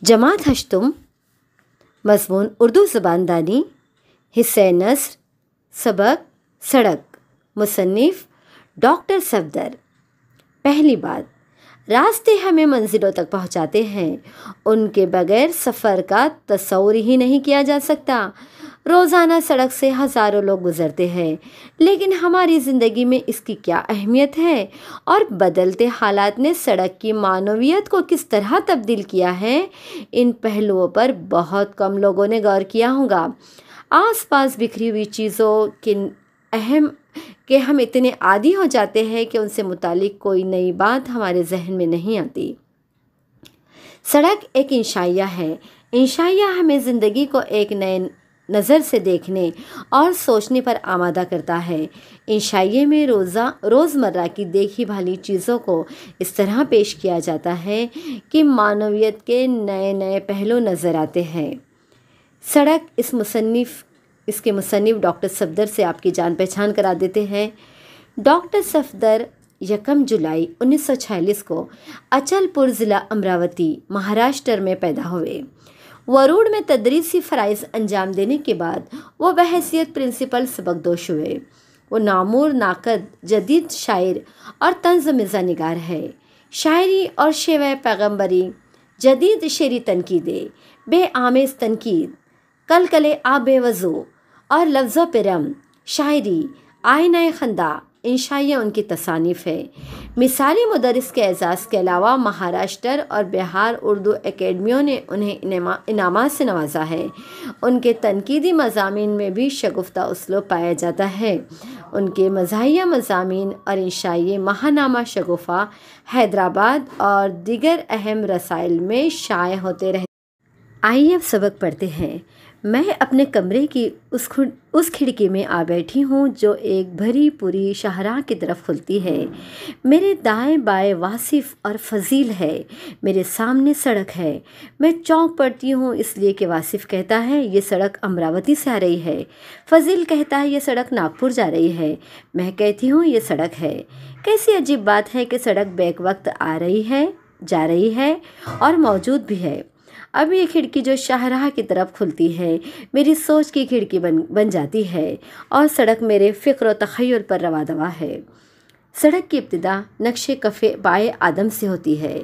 जमात हश्तुम, मज़मून उर्दू ज़बानदानी, हिस्से नस्र, सबक सड़क, मुसन्निफ़ डॉक्टर सफदर। पहली बात, रास्ते हमें मंजिलों तक पहुंचाते हैं, उनके बगैर सफ़र का तस्वुर ही नहीं किया जा सकता। रोज़ाना सड़क से हज़ारों लोग गुज़रते हैं, लेकिन हमारी ज़िंदगी में इसकी क्या अहमियत है और बदलते हालात ने सड़क की मानवियत को किस तरह तब्दील किया है, इन पहलुओं पर बहुत कम लोगों ने गौर किया होगा। आसपास बिखरी हुई चीज़ों के हम इतने आदी हो जाते हैं कि उनसे मुतालिक कोई नई बात हमारे जहन में नहीं आती। सड़क एक इंशाइया है। इंशाइया हमें ज़िंदगी को एक नए नज़र से देखने और सोचने पर आमादा करता है। इंशाइये में रोज़मर्रा की देखी भाली चीज़ों को इस तरह पेश किया जाता है कि मानवियत के नए नए पहलू नज़र आते हैं। सड़क इसके मुसन्निफ़ डॉक्टर सफदर से आपकी जान पहचान करा देते हैं। डॉक्टर सफदर 1 जुलाई 1946 को अचलपुर ज़िला अमरावती महाराष्ट्र में पैदा हुए। वरुण में तदरीसी फ़राइज़ अंजाम देने के बाद वो बहैसियत प्रिंसिपल सबकदोश हुए। वो नामूर नाकद, जदीद शायर और तंज़ मिज़ा निगार है। शायरी और शेवा पैगम्बरी, जदीद शेरी तनकीदे, बेआमेज़ तनकीद, कलकले आबे वज़ू और लफ्ज़ों पे रम, शायरी, आईना खंदा, इंशाइया उनकी तसानीफ़ है। मिसाली मुदर्रिस के एजाज़ के अलावा महाराष्ट्र और बिहार उर्दू एकेडमियों ने उन्हें इनामात से नवाजा है। उनके तनकीदी मज़ामीन में भी शगुफ्ता उसलूब पाया जाता है। उनके मज़ाहिया मज़ामीन और इंशाइये महानामा शगुफ़ा हैदराबाद और दीगर अहम रसाइल में शाये होते रहे। आइए अब सबक पढ़ते हैं। मैं अपने कमरे की उस खिड़की में आ बैठी हूँ जो एक भरी पूरी शाहराह की तरफ खुलती है। मेरे दाएं बाएं वासिफ और फजील है। मेरे सामने सड़क है। मैं चौंक पड़ती हूँ इसलिए कि वासिफ कहता है ये सड़क अमरावती से आ रही है। फजील कहता है ये सड़क नागपुर जा रही है। मैं कहती हूँ ये सड़क है। कैसी अजीब बात है कि सड़क बैक वक्त आ रही है, जा रही है और मौजूद भी है। अब ये खिड़की जो शाहराह की तरफ खुलती है मेरी सोच की खिड़की बन जाती है और सड़क मेरे फ़िक्र व तख़य्युल पर रवा दवा है। सड़क की इब्तिदा नक्शे कफ़े बाए आदम से होती है।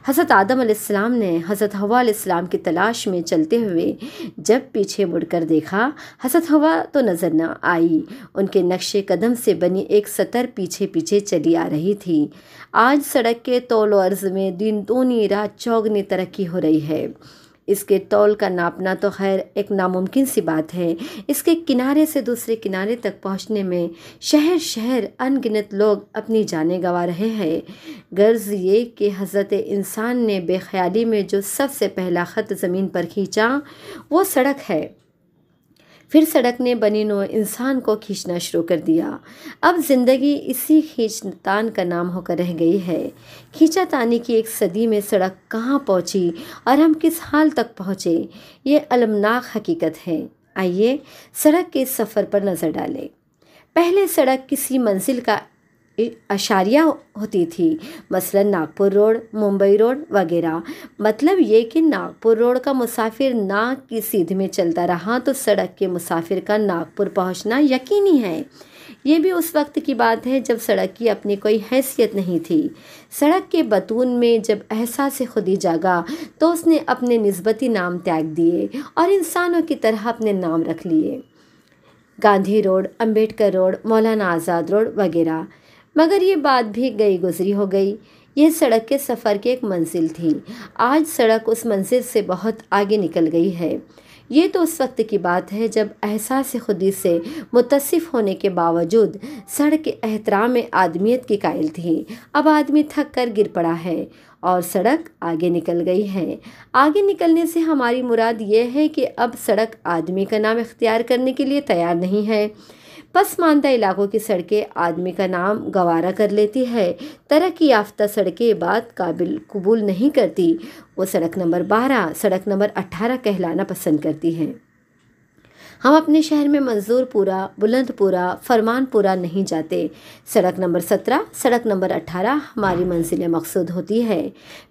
हज़रत आदम अलैहिस्सलाम ने हज़रत हव्वा अलैहिस्सलाम की तलाश में चलते हुए जब पीछे मुड़कर देखा, हज़रत हव्वा तो नज़र न आई। उनके नक्शे कदम से बनी एक सतर पीछे पीछे चली आ रही थी। आज सड़क के तौल व अर्ज़ में दिन दूनी रात चौगनी तरक्की हो रही है। इसके तौल का नापना तो खैर एक नामुमकिन सी बात है। इसके किनारे से दूसरे किनारे तक पहुंचने में शहर शहर अनगिनत लोग अपनी जानें गंवा रहे हैं। गर्ज ये कि हज़रत इंसान ने बेख्याली में जो सबसे पहला ख़त ज़मीन पर खींचा वो सड़क है। फिर सड़क ने बनी नौ इंसान को खींचना शुरू कर दिया। अब ज़िंदगी इसी खींचतान का नाम होकर रह गई है। खींचातानी की एक सदी में सड़क कहाँ पहुँची और हम किस हाल तक पहुँचे, ये अलमनाक हकीकत है। आइए सड़क के सफ़र पर नज़र डालें। पहले सड़क किसी मंजिल का अशारिया होती थी, मसलन नागपुर रोड, मुंबई रोड वगैरह। मतलब ये कि नागपुर रोड का मुसाफिर नाग की सीध में चलता रहा तो सड़क के मुसाफिर का नागपुर पहुंचना यकीनी है। ये भी उस वक्त की बात है जब सड़क की अपनी कोई हैसियत नहीं थी। सड़क के बतून में जब एहसास खुदी जागा तो उसने अपने निस्बती नाम त्याग दिए और इंसानों की तरह अपने नाम रख लिए, गांधी रोड, अम्बेडकर रोड, मौलाना आज़ाद रोड वगैरह। मगर ये बात भी गई गुजरी हो गई। यह सड़क के सफ़र की एक मंजिल थी। आज सड़क उस मंजिल से बहुत आगे निकल गई है। ये तो उस वक्त की बात है जब एहसास खुदी से मुत्तसिफ़ होने के बावजूद सड़क एहतराम में आदमियत की कायल थी। अब आदमी थक कर गिर पड़ा है और सड़क आगे निकल गई है। आगे निकलने से हमारी मुराद ये है कि अब सड़क आदमी का नाम इख्तियार करने के लिए तैयार नहीं है। पसमानदा इलाकों की सड़कें आदमी का नाम गवारा कर लेती है। तरक्की याफ्ता सड़कें बात काबिल कबूल नहीं करती। वो सड़क नंबर 12, सड़क नंबर 18 कहलाना पसंद करती हैं। हम अपने शहर में मंजूरपुरा, बुलंदपुरा, फरमानपुरा नहीं जाते। सड़क नंबर 17, सड़क नंबर 18 हमारी मंजिल मकसूद होती है।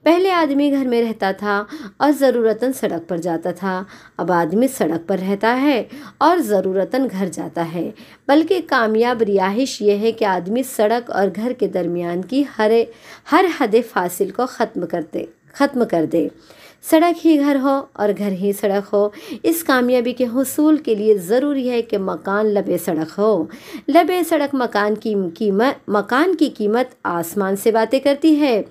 पहले आदमी घर में रहता था और ज़रूरतन सड़क पर जाता था। अब आदमी सड़क पर रहता है और ज़रूरतन घर जाता है। बल्कि कामयाब रिहाइश ये है कि आदमी सड़क और घर के दरमियान की हर हद फासिल को ख़त्म कर दे। सड़क ही घर हो और घर ही सड़क हो। इस कामयाबी के हुसूल के लिए ज़रूरी है कि मकान लबे सड़क हो। लबे सड़क मकान की कीमत आसमान से बातें करती है।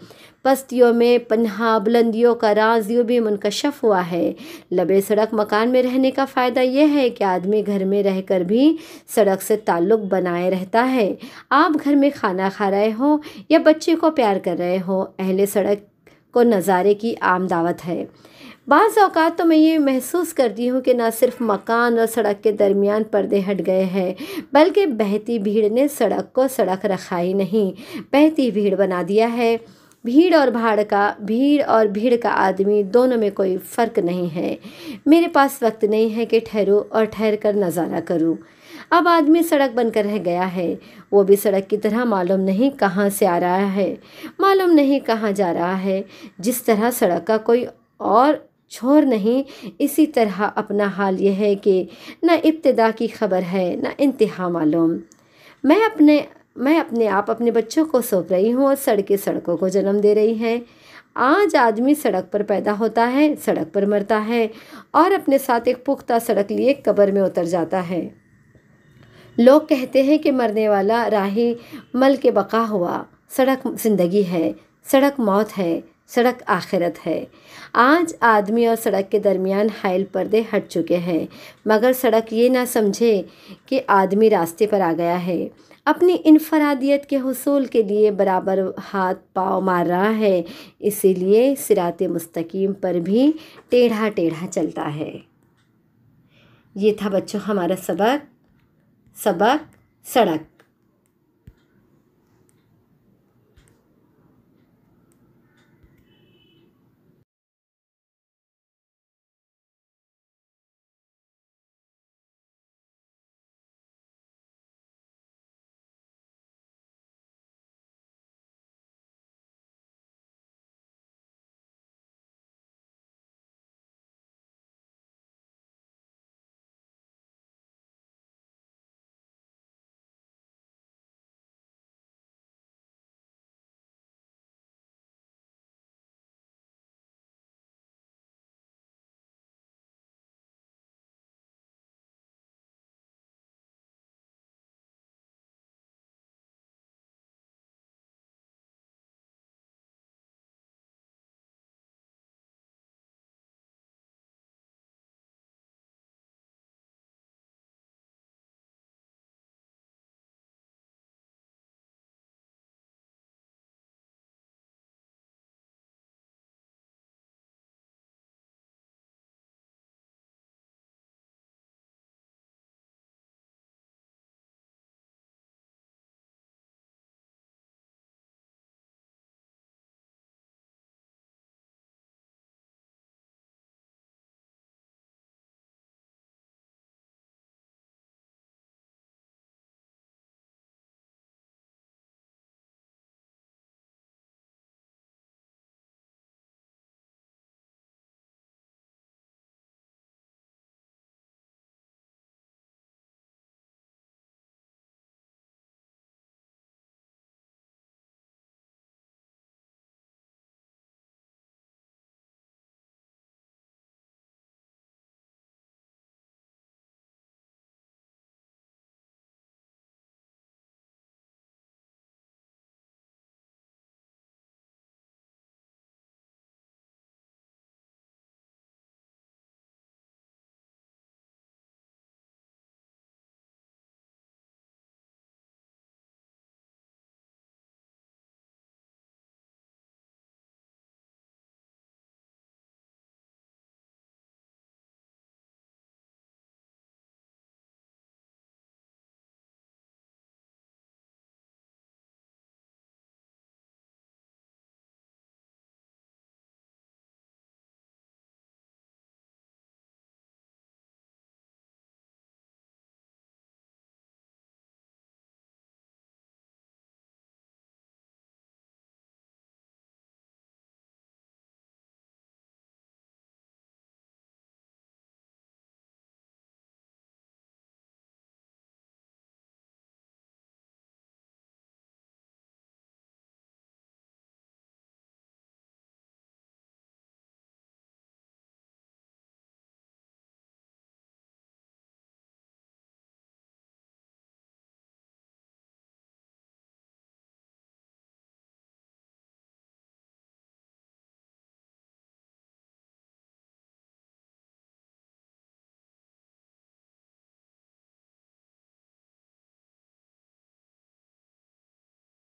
पस्तियों में पन्हा बुलंदियों का राज यूँ भी मुनकशफ हुआ है। लबे सड़क मकान में रहने का फ़ायदा यह है कि आदमी घर में रहकर भी सड़क से ताल्लुक़ बनाए रहता है। आप घर में खाना खा रहे हो या बच्चे को प्यार कर रहे हो, अहले सड़क को नज़ारे की आम दावत है। बाज़ औक़ात तो मैं ये महसूस करती हूँ कि न सिर्फ मकान और सड़क के दरमियान पर्दे हट गए हैं, बल्कि बहती भीड़ ने सड़क को सड़क रखा ही नहीं, बहती भीड़ बना दिया है। भीड़ और भीड़ का आदमी दोनों में कोई फ़र्क नहीं है। मेरे पास वक्त नहीं है कि ठहरूं और ठहर कर नज़ारा करूँ। अब आदमी सड़क बनकर रह गया है। वो भी सड़क की तरह मालूम नहीं कहाँ से आ रहा है, मालूम नहीं कहाँ जा रहा है। जिस तरह सड़क का कोई और छोर नहीं, इसी तरह अपना हाल यह है कि न इब्तिदा की खबर है न इंतहा मालूम। मैं अपने आप अपने बच्चों को सौंप रही हूँ और सड़कों को जन्म दे रही हैं। आज आदमी सड़क पर पैदा होता है, सड़क पर मरता है और अपने साथ एक पुख्ता सड़क लिए कब्र में उतर जाता है। लोग कहते हैं कि मरने वाला राही मल के बका हुआ। सड़क ज़िंदगी है, सड़क मौत है, सड़क आखिरत है। आज आदमी और सड़क के दरमियान हाइल पर्दे हट चुके हैं, मगर सड़क ये ना समझे कि आदमी रास्ते पर आ गया है। अपनी इनफरादियत के हुसूल के लिए बराबर हाथ पाँव मार रहा है, इसीलिए सिराते मुस्तकीम पर भी टेढ़ा टेढ़ा चलता है। ये था बच्चों हमारा सबक सड़क।